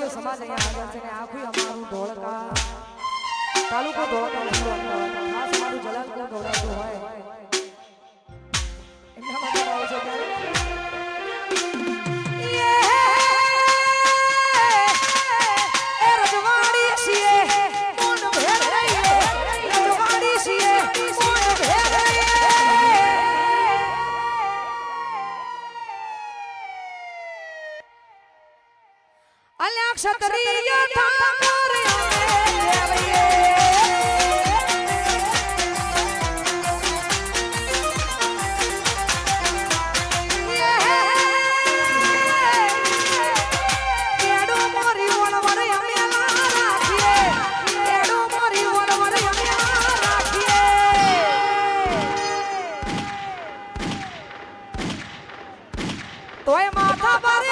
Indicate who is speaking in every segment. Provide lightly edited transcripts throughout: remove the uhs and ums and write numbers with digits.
Speaker 1: આદિવાસી સમાજ અહીંયા આગળ છે ને આખું અમારું ધોળકા તાલુકો ધોળકા ખાસ અમારું જલાલપુર ગૌડાતું હોય એમના માટે આવો છો ત્યારે ક્ષત્રિય ઠાકોર તોય માથા પરે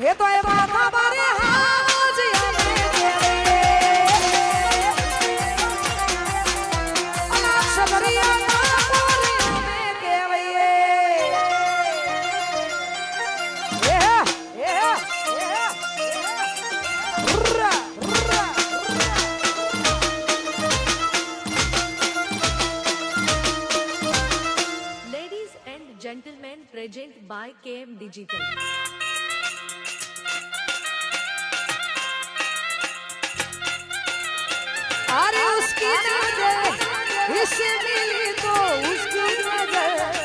Speaker 1: ये तो ये माथा बारे हाज याने अला शबरिया ठाकुर में केवये रुरा रुरा
Speaker 2: Ladies and gentlemen, present by KM Digital.
Speaker 1: अरे उसकी नजर इससे मिली तो उसकी नजर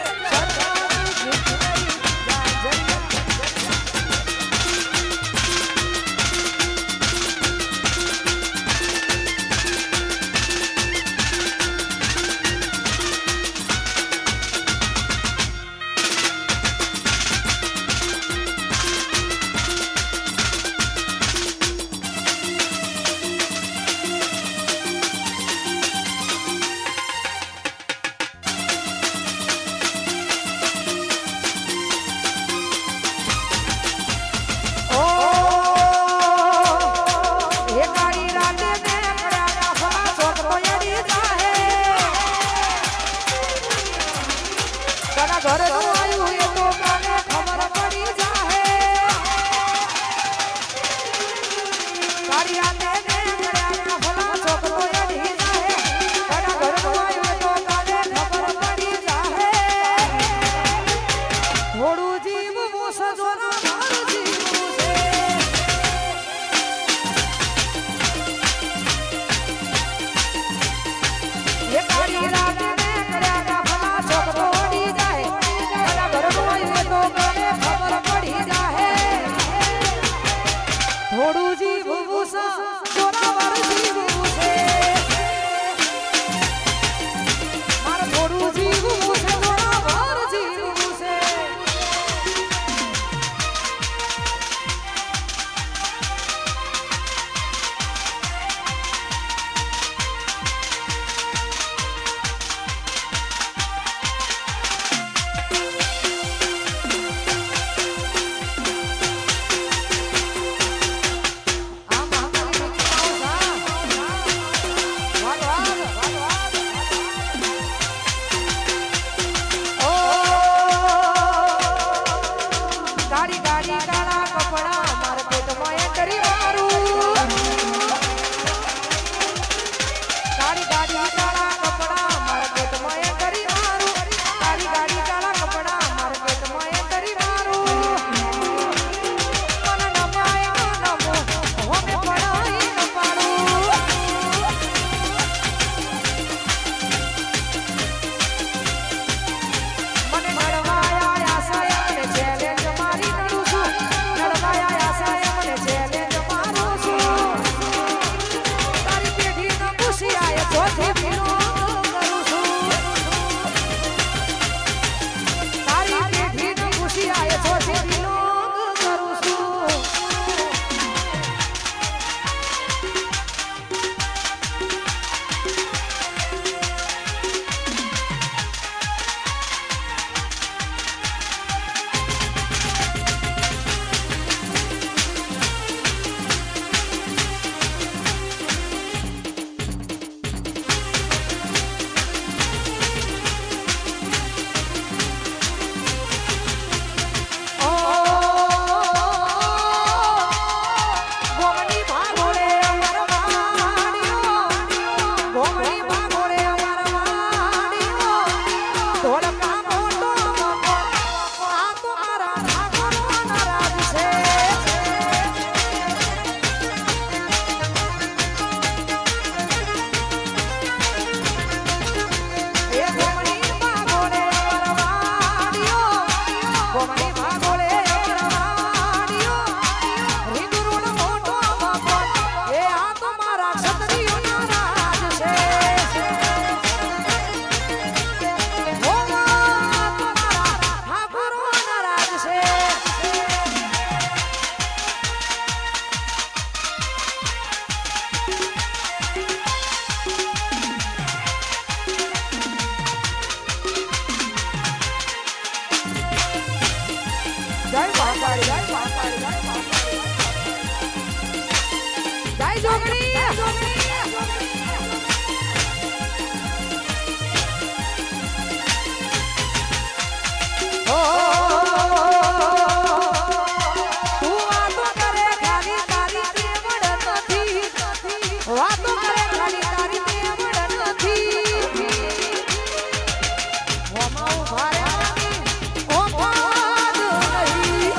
Speaker 1: ગાડી કાળા કપડા મારા પેટમાં એ કરી મારું ગાડી કાળા કપડા મારા પેટમાં એ કરી મારું ગાડી કાળા કપડા મારા પેટમાં એ કરી મારું મને નમાય નમો હોમે પડાઈ ન પાડું મને નડવાયા આસાયા મને ચેલેન્જ મારી નડું છું નડવાયા આસાયા મને ચેલેન્જ મારું છું તારી પેઢી ન ખુશી આય ચોથી ભીનો કરું છું તારી પેઢી ન ખુશી આય ચોથી ભીનો કરું છું જય મહાકાળી જય જોગણી તું વાતો કરે ખાલી તારી પ્રેમડ નથી વાતો કરે ખાલી તારી પ્રેમડ નથી હોમાં ઉભા રહેવાની ઓફાદ નહીં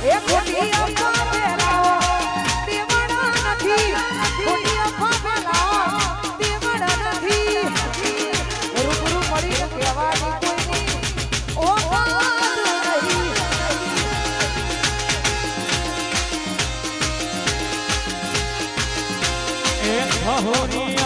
Speaker 1: એ ખોટી અફવા ફેલાવો દેવડા નથી ખોટી અફવા ફેલાવો દેવડા નથી રૂબરૂ મળીને કહેવાની કોઈની ઓફાદ નહીં
Speaker 3: એક બહુની